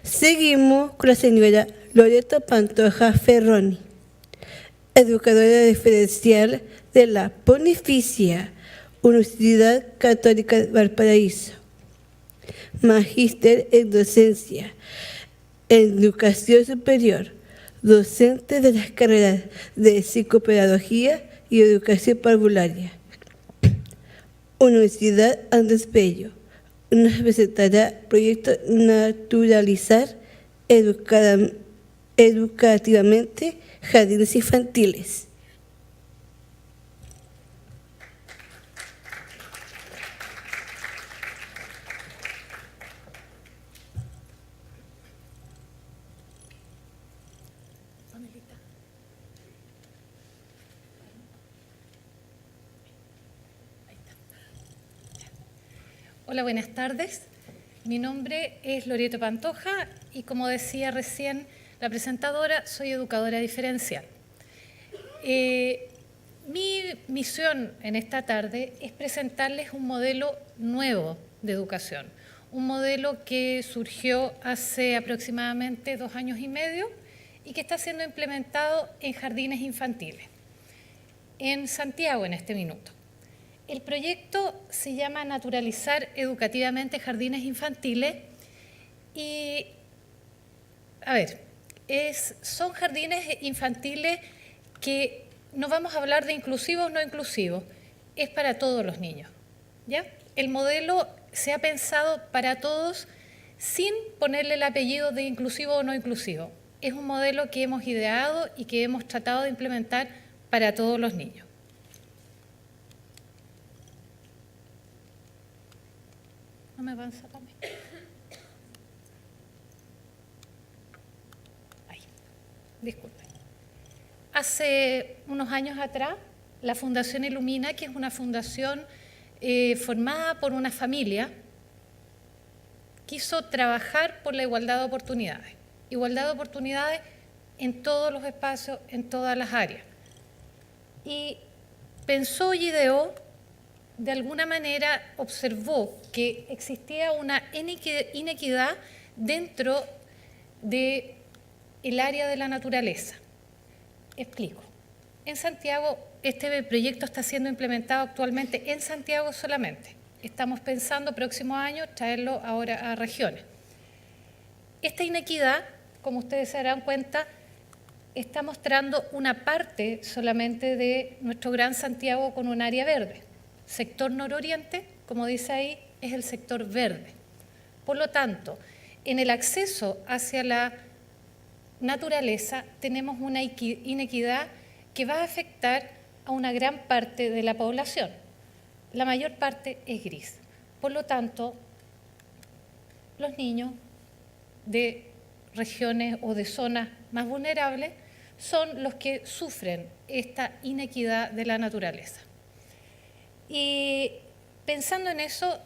Seguimos con la señora Loreto Pantoja Ferroni, educadora diferencial de la Pontificia Universidad Católica de Valparaíso, magíster en docencia, en educación superior, docente de las carreras de psicopedagogía y educación parvularia. Universidad Andrés Bello nos presentará proyecto Naturalizar educativamente jardines infantiles. Hola, buenas tardes. Mi nombre es Loreto Pantoja y, como decía recién la presentadora, soy educadora diferencial. Mi misión en esta tarde es presentarles un modelo nuevo de educación, un modelo que surgió hace aproximadamente 2 años y medio y que está siendo implementado en jardines infantiles, en Santiago en este minuto. El proyecto se llama Naturalizar educativamente jardines infantiles y, son jardines infantiles que no vamos a hablar de inclusivos o no inclusivos, es para todos los niños, ¿ya? El modelo se ha pensado para todos sin ponerle el apellido de inclusivo o no inclusivo. Es un modelo que hemos ideado y que hemos tratado de implementar para todos los niños. No me avanza también. Ahí, disculpen. Hace unos años atrás, la Fundación Ilumina, que es una fundación formada por una familia, quiso trabajar por la igualdad de oportunidades. Igualdad de oportunidades en todos los espacios, en todas las áreas. Y pensó y ideó, de alguna manera observó que existía una inequidad dentro del área de la naturaleza. Explico. En Santiago, este proyecto está siendo implementado actualmente en Santiago solamente. Estamos pensando próximo año traerlo ahora a regiones. Esta inequidad, como ustedes se darán cuenta, está mostrando una parte solamente de nuestro Gran Santiago con un área verde. Sector nororiente, como dice ahí, es el sector verde. Por lo tanto, en el acceso hacia la naturaleza tenemos una inequidad que va a afectar a una gran parte de la población. La mayor parte es gris. Por lo tanto, los niños de regiones o de zonas más vulnerables son los que sufren esta inequidad de la naturaleza. Y pensando en eso,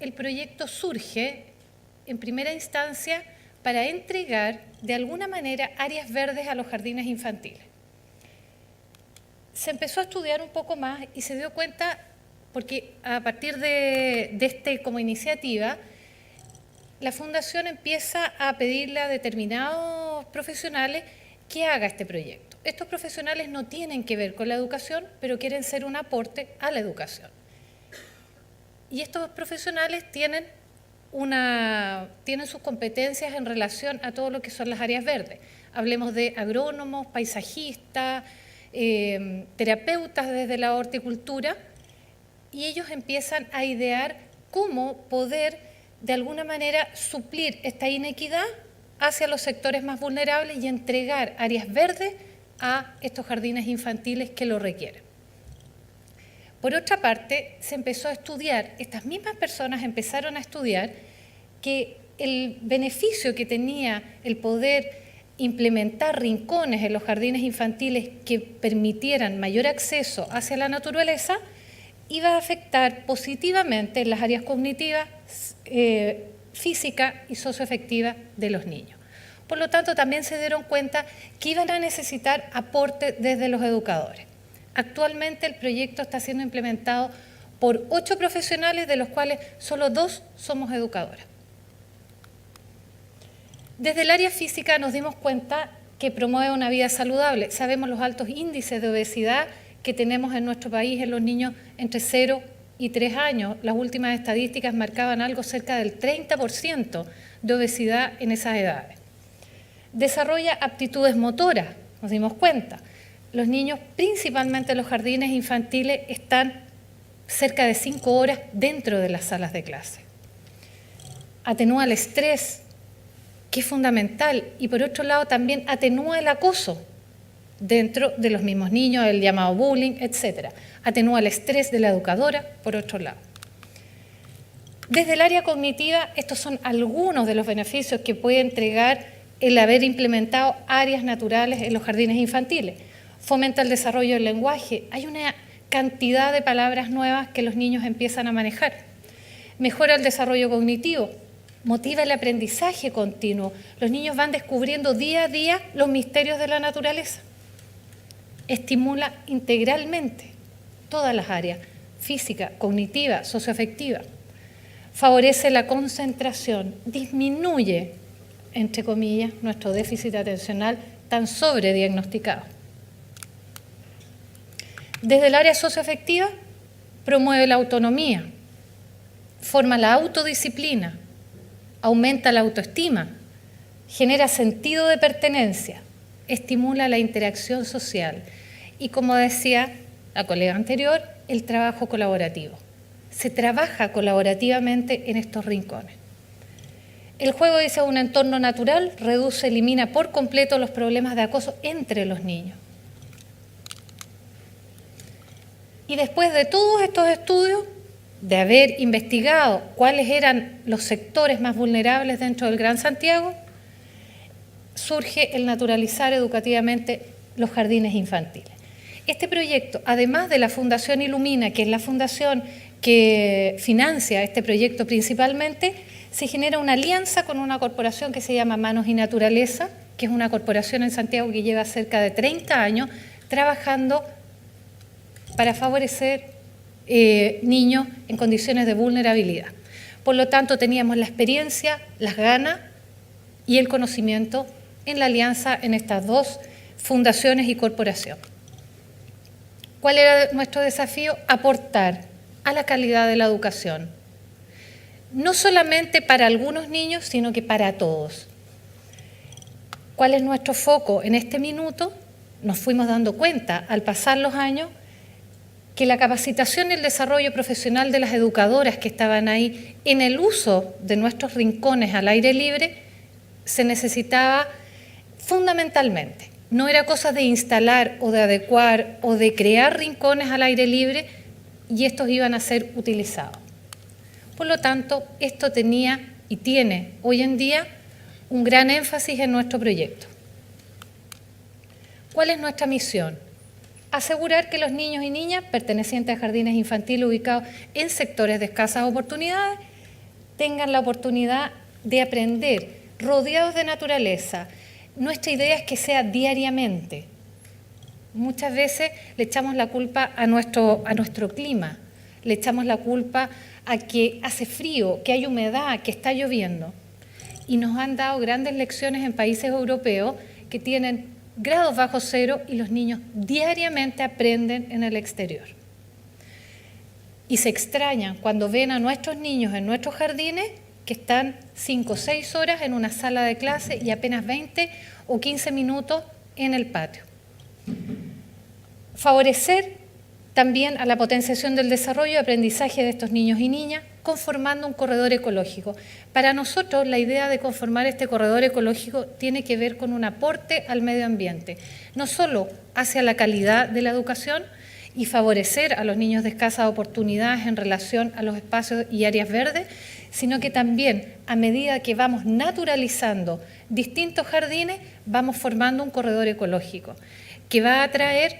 el proyecto surge en primera instancia para entregar de alguna manera áreas verdes a los jardines infantiles. Se empezó a estudiar un poco más y se dio cuenta, porque a partir de este como iniciativa, la Fundación empieza a pedirle a determinados profesionales que haga este proyecto. Estos profesionales no tienen que ver con la educación, pero quieren ser un aporte a la educación. Y estos profesionales tienen sus competencias en relación a todo lo que son las áreas verdes. Hablemos de agrónomos, paisajistas, terapeutas desde la horticultura, y ellos empiezan a idear cómo poder de alguna manera suplir esta inequidad hacia los sectores más vulnerables y entregar áreas verdes a estos jardines infantiles que lo requieren. Por otra parte, se empezó a estudiar, estas mismas personas empezaron a estudiar que el beneficio que tenía el poder implementar rincones en los jardines infantiles que permitieran mayor acceso hacia la naturaleza iba a afectar positivamente las áreas cognitivas, físicas y socioafectivas de los niños. Por lo tanto, también se dieron cuenta que iban a necesitar aporte desde los educadores. Actualmente el proyecto está siendo implementado por 8 profesionales, de los cuales solo 2 somos educadoras. Desde el área física nos dimos cuenta que promueve una vida saludable. Sabemos los altos índices de obesidad que tenemos en nuestro país en los niños entre 0 y 3 años. Las últimas estadísticas marcaban algo cerca del 30% de obesidad en esas edades. Desarrolla aptitudes motoras, nos dimos cuenta. Los niños, principalmente en los jardines infantiles, están cerca de 5 horas dentro de las salas de clase. Atenúa el estrés, que es fundamental, y por otro lado también atenúa el acoso dentro de los mismos niños, el llamado bullying, etc. Atenúa el estrés de la educadora, por otro lado. Desde el área cognitiva, estos son algunos de los beneficios que puede entregar el haber implementado áreas naturales en los jardines infantiles. Fomenta el desarrollo del lenguaje. Hay una cantidad de palabras nuevas que los niños empiezan a manejar. Mejora el desarrollo cognitivo. Motiva el aprendizaje continuo. Los niños van descubriendo día a día los misterios de la naturaleza. Estimula integralmente todas las áreas, física, cognitiva, socioafectiva. Favorece la concentración, disminuye, entre comillas, nuestro déficit atencional tan sobrediagnosticado. Desde el área socioafectiva, promueve la autonomía, forma la autodisciplina, aumenta la autoestima, genera sentido de pertenencia, estimula la interacción social y, como decía la colega anterior, el trabajo colaborativo. Se trabaja colaborativamente en estos rincones. El juego es un entorno natural, reduce, elimina por completo los problemas de acoso entre los niños. Y después de todos estos estudios, de haber investigado cuáles eran los sectores más vulnerables dentro del Gran Santiago, surge el naturalizar educativamente los jardines infantiles. Este proyecto, además de la Fundación Ilumina, que es la fundación que financia este proyecto principalmente, se genera una alianza con una corporación que se llama Manos y Naturaleza, que es una corporación en Santiago que lleva cerca de 30 años trabajando para favorecer niños en condiciones de vulnerabilidad. Por lo tanto, teníamos la experiencia, las ganas y el conocimiento en la alianza en estas dos fundaciones y corporación. ¿Cuál era nuestro desafío? Aportar a la calidad de la educación, no solamente para algunos niños, sino que para todos. ¿Cuál es nuestro foco en este minuto? Nos fuimos dando cuenta al pasar los años que la capacitación y el desarrollo profesional de las educadoras que estaban ahí en el uso de nuestros rincones al aire libre se necesitaba fundamentalmente. No era cosa de instalar o de adecuar o de crear rincones al aire libre y estos iban a ser utilizados. Por lo tanto, esto tenía y tiene hoy en día un gran énfasis en nuestro proyecto. ¿Cuál es nuestra misión? Asegurar que los niños y niñas pertenecientes a jardines infantiles ubicados en sectores de escasas oportunidades tengan la oportunidad de aprender rodeados de naturaleza. Nuestra idea es que sea diariamente. Muchas veces le echamos la culpa a nuestro clima, le echamos la culpa a que hace frío, que hay humedad, que está lloviendo. Y nos han dado grandes lecciones en países europeos que tienen grados bajo cero y los niños diariamente aprenden en el exterior. Y se extrañan cuando ven a nuestros niños en nuestros jardines que están 5 o 6 horas en una sala de clase y apenas 20 o 15 minutos en el patio. Favorecer también a la potenciación del desarrollo y aprendizaje de estos niños y niñas, conformando un corredor ecológico. Para nosotros, la idea de conformar este corredor ecológico tiene que ver con un aporte al medio ambiente, no solo hacia la calidad de la educación y favorecer a los niños de escasas oportunidades en relación a los espacios y áreas verdes, sino que también, a medida que vamos naturalizando distintos jardines, vamos formando un corredor ecológico que va a atraer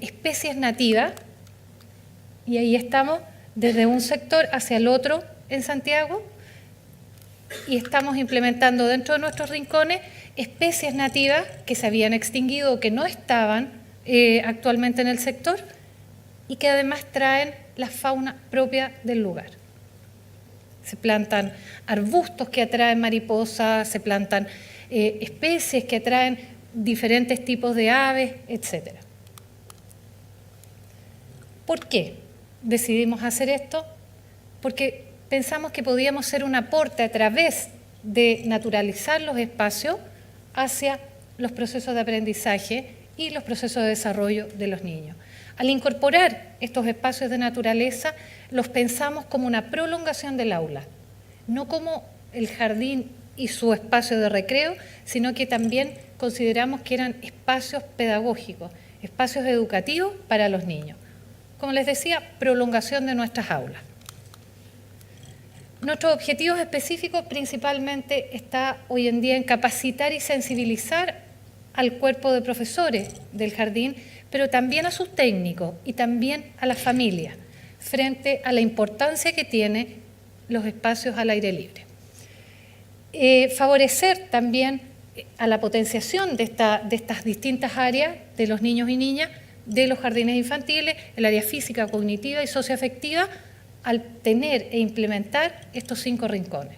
especies nativas, y ahí estamos desde un sector hacia el otro en Santiago, y estamos implementando dentro de nuestros rincones especies nativas que se habían extinguido o que no estaban actualmente en el sector y que además traen la fauna propia del lugar. Se plantan arbustos que atraen mariposas, se plantan especies que atraen diferentes tipos de aves, etc. ¿Por qué decidimos hacer esto? Porque pensamos que podíamos ser un aporte a través de naturalizar los espacios hacia los procesos de aprendizaje y los procesos de desarrollo de los niños. Al incorporar estos espacios de naturaleza, los pensamos como una prolongación del aula, no como el jardín y su espacio de recreo, sino que también consideramos que eran espacios pedagógicos, espacios educativos para los niños. Como les decía, prolongación de nuestras aulas. Nuestros objetivos específicos principalmente está hoy en día en capacitar y sensibilizar al cuerpo de profesores del jardín, pero también a sus técnicos y también a las familias, frente a la importancia que tienen los espacios al aire libre. Favorecer también a la potenciación de estas distintas áreas de los niños y niñas, de los jardines infantiles, el área física, cognitiva y socioafectiva, al tener e implementar estos 5 rincones.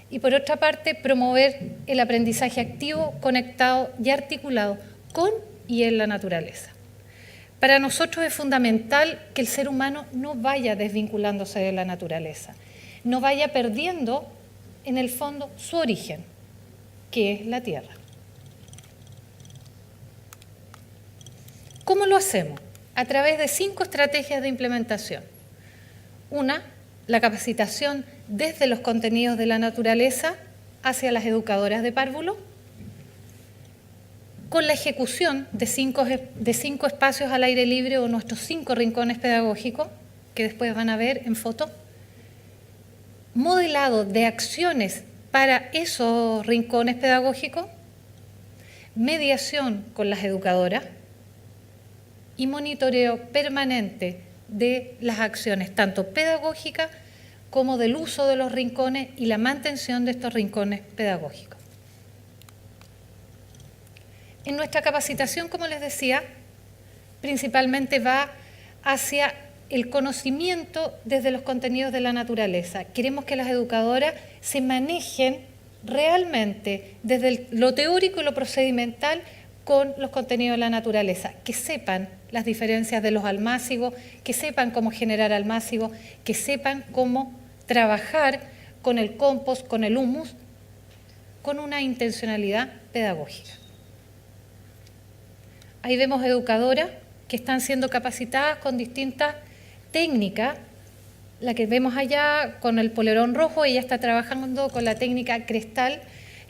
Y por otra parte, promover el aprendizaje activo, conectado y articulado con y en la naturaleza. Para nosotros es fundamental que el ser humano no vaya desvinculándose de la naturaleza, no vaya perdiendo, en el fondo, su origen, que es la tierra. ¿Cómo lo hacemos? A través de 5 estrategias de implementación. Una, la capacitación desde los contenidos de la naturaleza hacia las educadoras de párvulo, con la ejecución de 5 espacios al aire libre o nuestros 5 rincones pedagógicos, que después van a ver en foto, modelado de acciones para esos rincones pedagógicos, mediación con las educadoras y monitoreo permanente de las acciones, tanto pedagógicas como del uso de los rincones y la mantención de estos rincones pedagógicos. En nuestra capacitación, como les decía, principalmente va hacia el conocimiento desde los contenidos de la naturaleza. Queremos que las educadoras se manejen realmente desde lo teórico y lo procedimental con los contenidos de la naturaleza, que sepan las diferencias de los almácigos, que sepan cómo generar almácigos, que sepan cómo trabajar con el compost, con el humus, con una intencionalidad pedagógica. Ahí vemos educadoras que están siendo capacitadas con distintas técnicas. La que vemos allá con el polerón rojo, ella está trabajando con la técnica crestal,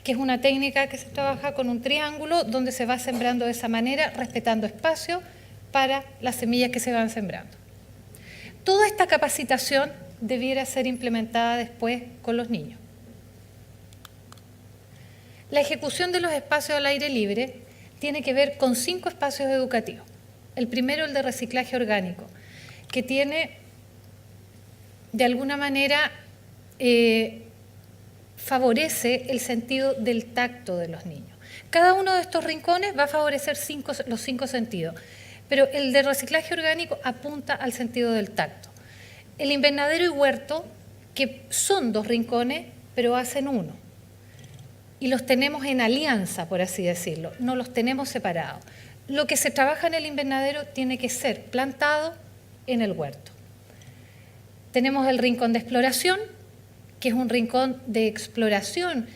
que es una técnica que se trabaja con un triángulo donde se va sembrando de esa manera, respetando espacio para las semillas que se van sembrando. Toda esta capacitación debiera ser implementada después con los niños. La ejecución de los espacios al aire libre tiene que ver con 5 espacios educativos. El primero, el de reciclaje orgánico, que tiene, de alguna manera, favorece el sentido del tacto de los niños. Cada uno de estos rincones va a favorecer los 5 sentidos, pero el de reciclaje orgánico apunta al sentido del tacto. El invernadero y huerto, que son 2 rincones, pero hacen uno. Y los tenemos en alianza, por así decirlo, no los tenemos separados. Lo que se trabaja en el invernadero tiene que ser plantado en el huerto. Tenemos el rincón de exploración, que es un rincón de exploración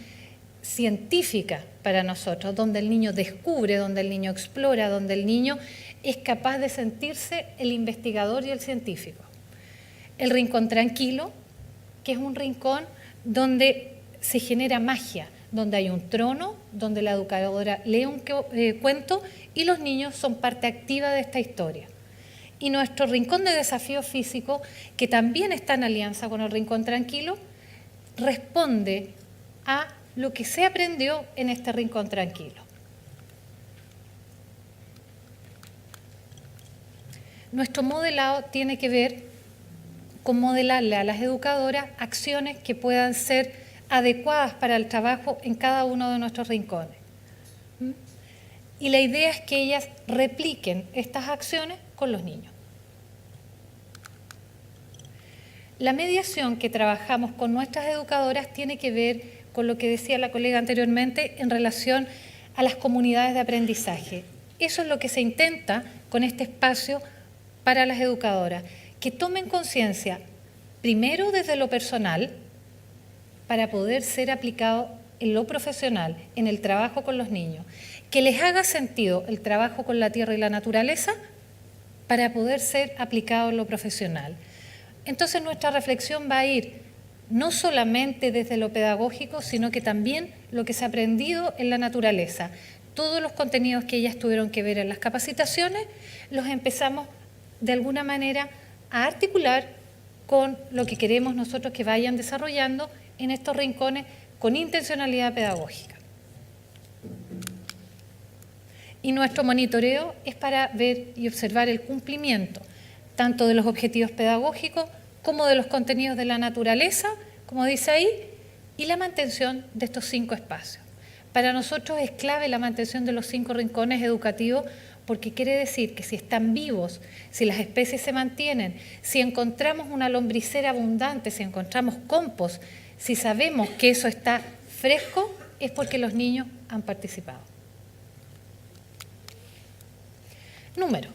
científica para nosotros, donde el niño descubre, donde el niño explora, donde el niño es capaz de sentirse el investigador y el científico. El rincón tranquilo, que es un rincón donde se genera magia, donde hay un trono, donde la educadora lee un cuento y los niños son parte activa de esta historia. Y nuestro rincón de desafío físico, que también está en alianza con el rincón tranquilo, responde a lo que se aprendió en este rincón tranquilo. Nuestro modelado tiene que ver con modelarle a las educadoras acciones que puedan ser adecuadas para el trabajo en cada uno de nuestros rincones. Y la idea es que ellas repliquen estas acciones con los niños. La mediación que trabajamos con nuestras educadoras tiene que ver con lo que decía la colega anteriormente en relación a las comunidades de aprendizaje. Eso es lo que se intenta con este espacio para las educadoras, que tomen conciencia, primero desde lo personal, para poder ser aplicado en lo profesional, en el trabajo con los niños, que les haga sentido el trabajo con la tierra y la naturaleza para poder ser aplicado en lo profesional. Entonces nuestra reflexión va a ir no solamente desde lo pedagógico, sino que también lo que se ha aprendido en la naturaleza. Todos los contenidos que ellas tuvieron que ver en las capacitaciones, los empezamos de alguna manera a articular con lo que queremos nosotros que vayan desarrollando en estos rincones con intencionalidad pedagógica. Y nuestro monitoreo es para ver y observar el cumplimiento tanto de los objetivos pedagógicos como de los contenidos de la naturaleza, como dice ahí, y la mantención de estos 5 espacios. Para nosotros es clave la mantención de los 5 rincones educativos porque quiere decir que si están vivos, si las especies se mantienen, si encontramos una lombricera abundante, si encontramos compost, si sabemos que eso está fresco, es porque los niños han participado. Número.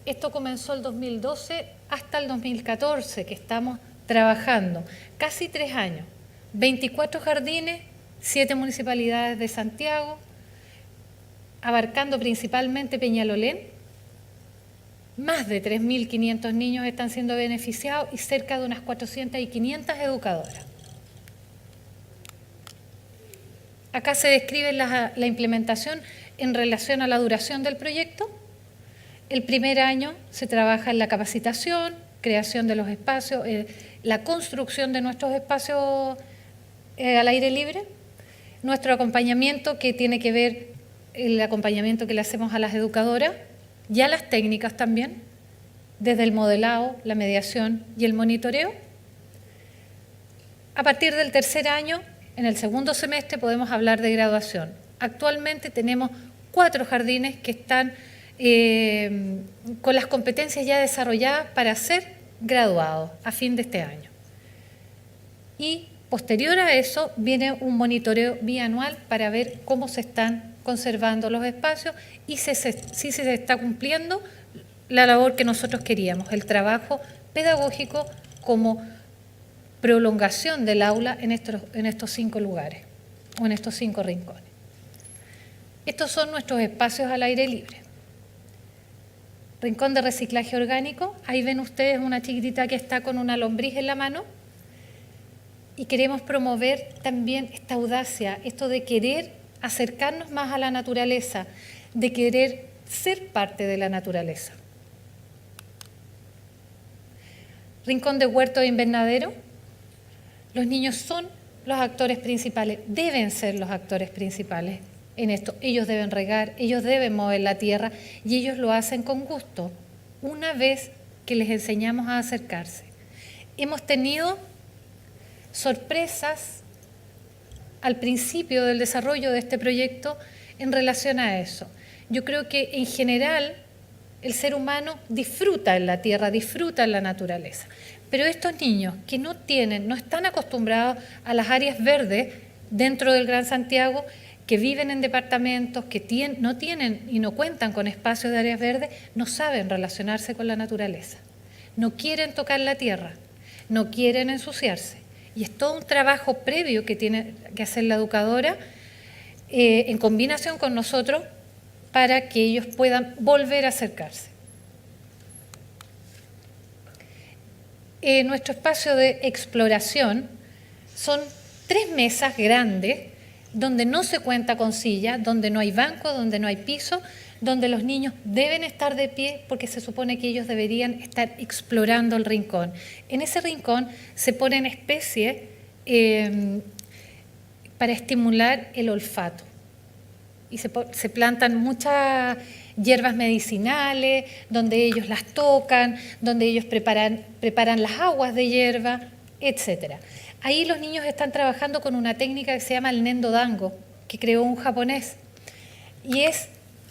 Esto comenzó el 2012 hasta el 2014, que estamos trabajando. Casi 3 años. 24 jardines, 7 municipalidades de Santiago, abarcando principalmente Peñalolén. Más de 3.500 niños están siendo beneficiados y cerca de unas 400 y 500 educadoras. Acá se describe la implementación en relación a la duración del proyecto. El primer año se trabaja en la capacitación, creación de los espacios, la construcción de nuestros espacios al aire libre, nuestro acompañamiento que tiene que ver el acompañamiento que le hacemos a las educadoras y a las técnicas también, desde el modelado, la mediación y el monitoreo. A partir del tercer año, en el segundo semestre, podemos hablar de graduación. Actualmente tenemos 4 jardines que están con las competencias ya desarrolladas para ser graduados a fin de este año. Y posterior a eso viene un monitoreo bianual para ver cómo se están conservando los espacios y si se está cumpliendo la labor que nosotros queríamos, el trabajo pedagógico como prolongación del aula en estos 5 lugares o en estos 5 rincones. Estos son nuestros espacios al aire libre. Rincón de reciclaje orgánico, ahí ven ustedes una chiquitita que está con una lombriz en la mano y queremos promover también esta audacia, esto de querer acercarnos más a la naturaleza, de querer ser parte de la naturaleza. Rincón de huerto de invernadero, los niños son los actores principales, deben ser los actores principales en esto. Ellos deben regar, ellos deben mover la tierra y ellos lo hacen con gusto, una vez que les enseñamos a acercarse. Hemos tenido sorpresas al principio del desarrollo de este proyecto en relación a eso. Yo creo que en general el ser humano disfruta en la tierra, disfruta en la naturaleza, pero estos niños que no están acostumbrados a las áreas verdes dentro del Gran Santiago, que viven en departamentos, que no tienen y no cuentan con espacios de áreas verdes, no saben relacionarse con la naturaleza. No quieren tocar la tierra, no quieren ensuciarse. Y es todo un trabajo previo que tiene que hacer la educadora en combinación con nosotros para que ellos puedan volver a acercarse. Nuestro espacio de exploración son 3 mesas grandes donde no se cuenta con silla, donde no hay banco, donde no hay piso, donde los niños deben estar de pie porque se supone que ellos deberían estar explorando el rincón. En ese rincón se ponen especies para estimular el olfato y se plantan muchas hierbas medicinales, donde ellos las tocan, donde ellos preparan las aguas de hierba, etcétera. Ahí los niños están trabajando con una técnica que se llama el Nendo Dango, que creó un japonés, y es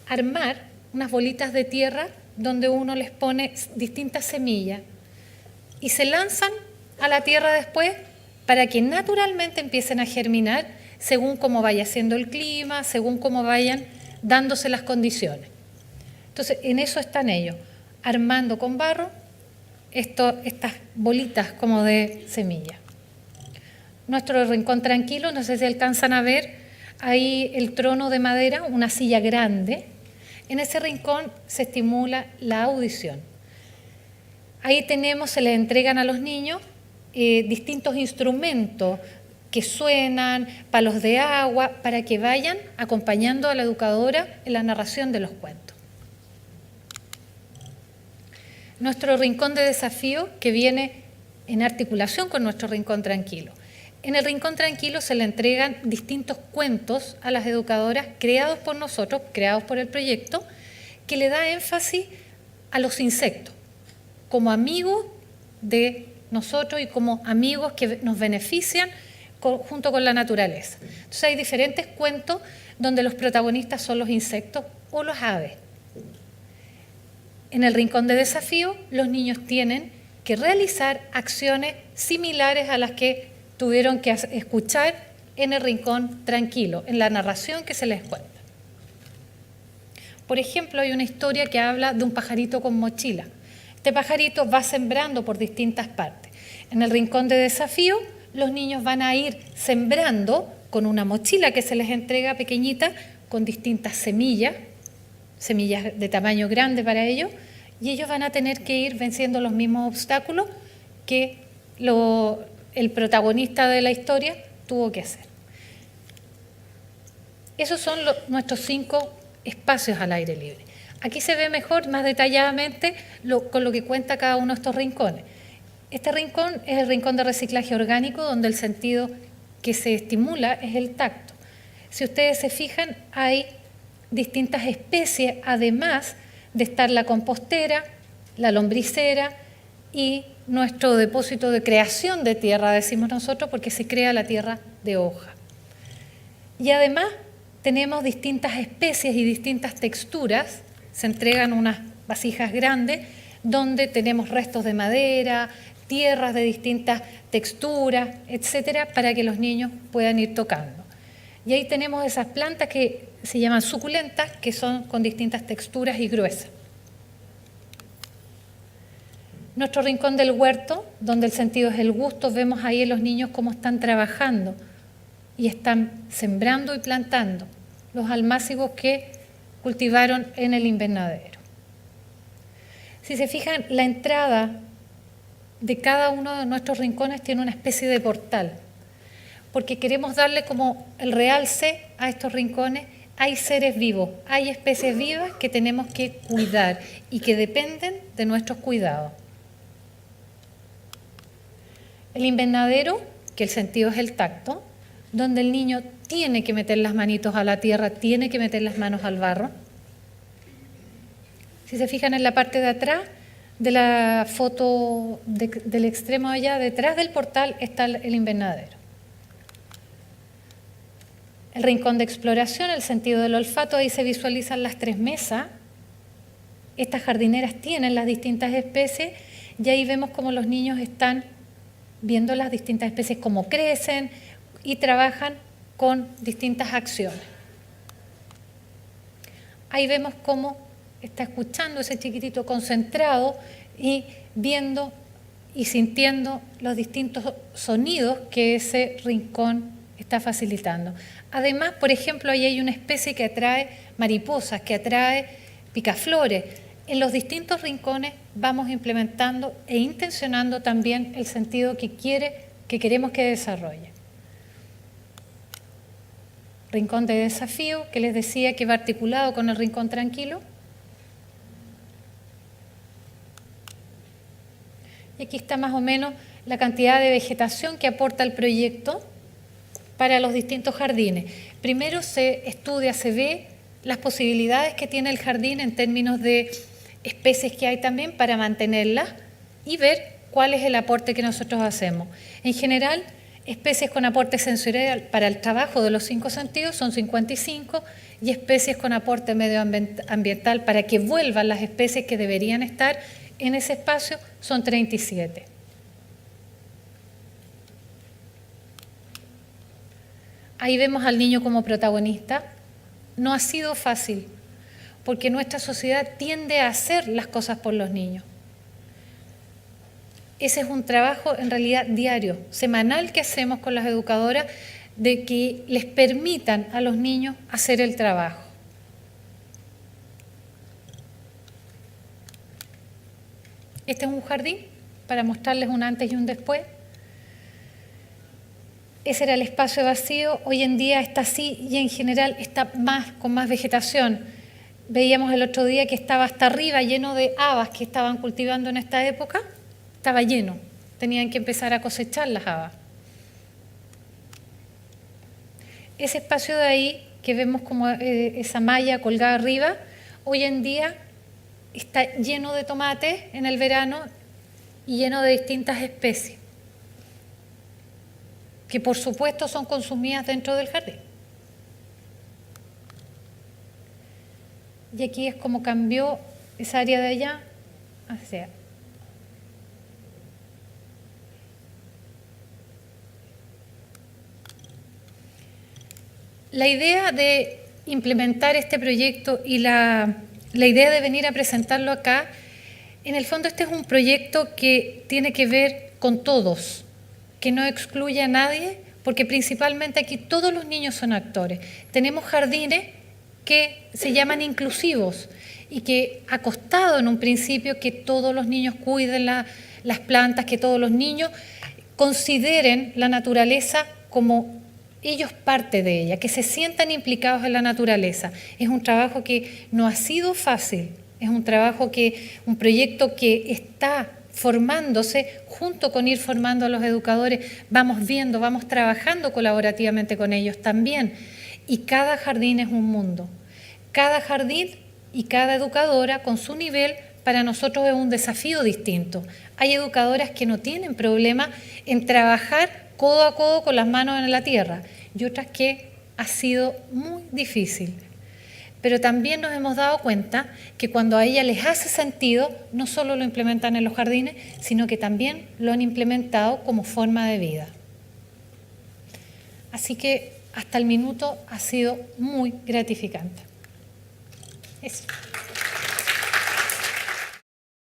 armar unas bolitas de tierra donde uno les pone distintas semillas y se lanzan a la tierra después para que naturalmente empiecen a germinar según cómo vaya siendo el clima, según cómo vayan dándose las condiciones. Entonces, en eso están ellos, armando con barro estas bolitas como de semilla. Nuestro rincón tranquilo, no sé si alcanzan a ver, ahí el trono de madera, una silla grande. En ese rincón se estimula la audición. Ahí se les entregan a los niños distintos instrumentos que suenan, palos de agua, para que vayan acompañando a la educadora en la narración de los cuentos. Nuestro rincón de desafío, que viene en articulación con nuestro rincón tranquilo. En el rincón tranquilo se le entregan distintos cuentos a las educadoras creados por nosotros, creados por el proyecto, que le da énfasis a los insectos, como amigos de nosotros y como amigos que nos benefician junto con la naturaleza. Entonces hay diferentes cuentos donde los protagonistas son los insectos o las aves. En el rincón de desafío, los niños tienen que realizar acciones similares a las que tuvieron que escuchar en el rincón tranquilo, en la narración que se les cuenta. Por ejemplo, hay una historia que habla de un pajarito con mochila. Este pajarito va sembrando por distintas partes. En el rincón de desafío, los niños van a ir sembrando con una mochila que se les entrega pequeñita, con distintas semillas de tamaño grande para ellos, y ellos van a tener que ir venciendo los mismos obstáculos que el protagonista de la historia tuvo que hacer. Esos son nuestros 5 espacios al aire libre. Aquí se ve mejor, más detalladamente, con lo que cuenta cada uno de estos rincones. Este rincón es el rincón de reciclaje orgánico, donde el sentido que se estimula es el tacto. Si ustedes se fijan, hay distintas especies, además de estar la compostera, la lombricera y nuestro depósito de creación de tierra, decimos nosotros, porque se crea la tierra de hoja. Y además tenemos distintas especies y distintas texturas. Se entregan unas vasijas grandes donde tenemos restos de madera, tierras de distintas texturas, etcétera, para que los niños puedan ir tocando. Y ahí tenemos esas plantas que se llaman suculentas, que son con distintas texturas y gruesas. Nuestro rincón del huerto, donde el sentido es el gusto, vemos ahí a los niños cómo están trabajando y están sembrando y plantando los almácigos que cultivaron en el invernadero. Si se fijan, la entrada de cada uno de nuestros rincones tiene una especie de portal, porque queremos darle como el realce a estos rincones. Hay seres vivos, hay especies vivas que tenemos que cuidar y que dependen de nuestros cuidados. El invernadero, que el sentido es el tacto, donde el niño tiene que meter las manitos a la tierra, tiene que meter las manos al barro. Si se fijan en la parte de atrás de la foto del extremo allá, detrás del portal está el invernadero. El rincón de exploración, el sentido del olfato, ahí se visualizan las 3 mesas. Estas jardineras tienen las distintas especies y ahí vemos cómo los niños están viendo las distintas especies, cómo crecen y trabajan con distintas acciones. Ahí vemos cómo está escuchando ese chiquitito concentrado y viendo y sintiendo los distintos sonidos que ese rincón está facilitando. Además, por ejemplo, ahí hay una especie que atrae mariposas, que atrae picaflores. En los distintos rincones vamos implementando e intencionando también el sentido que queremos que desarrolle. Rincón de desafío, que les decía que va articulado con el rincón tranquilo. Y aquí está más o menos la cantidad de vegetación que aporta el proyecto para los distintos jardines. Primero se estudia, se ve las posibilidades que tiene el jardín en términos de especies que hay también para mantenerlas y ver cuál es el aporte que nosotros hacemos. En general, especies con aporte sensorial para el trabajo de los 5 sentidos son 55 y especies con aporte medioambiental para que vuelvan las especies que deberían estar en ese espacio son 37. Ahí vemos al niño como protagonista. No ha sido fácil, porque nuestra sociedad tiende a hacer las cosas por los niños. Ese es un trabajo en realidad diario, semanal que hacemos con las educadoras, de que les permitan a los niños hacer el trabajo. Este es un jardín para mostrarles un antes y un después. Ese era el espacio vacío, hoy en día está así y en general está con más vegetación. Veíamos el otro día que estaba hasta arriba lleno de habas que estaban cultivando en esta época, estaba lleno, tenían que empezar a cosechar las habas. Ese espacio de ahí que vemos como esa malla colgada arriba, hoy en día está lleno de tomates en el verano y lleno de distintas especies, que por supuesto son consumidas dentro del jardín. Y aquí es como cambió esa área de allá hacia... La idea de implementar este proyecto y la idea de venir a presentarlo acá, en el fondo este es un proyecto que tiene que ver con todos, que no excluye a nadie, porque principalmente aquí todos los niños son actores. Tenemos jardines que se llaman inclusivos y que ha costado en un principio que todos los niños cuiden las plantas, que todos los niños consideren la naturaleza como ellos parte de ella, que se sientan implicados en la naturaleza. Es un trabajo que no ha sido fácil, es un proyecto que está formándose junto con ir formando a los educadores, vamos viendo, vamos trabajando colaborativamente con ellos también. Y cada jardín es un mundo. Cada jardín y cada educadora con su nivel para nosotros es un desafío distinto. Hay educadoras que no tienen problema en trabajar codo a codo con las manos en la tierra y otras que ha sido muy difícil. Pero también nos hemos dado cuenta que cuando a ellas les hace sentido, no solo lo implementan en los jardines, sino que también lo han implementado como forma de vida. Así que hasta el minuto ha sido muy gratificante. Eso.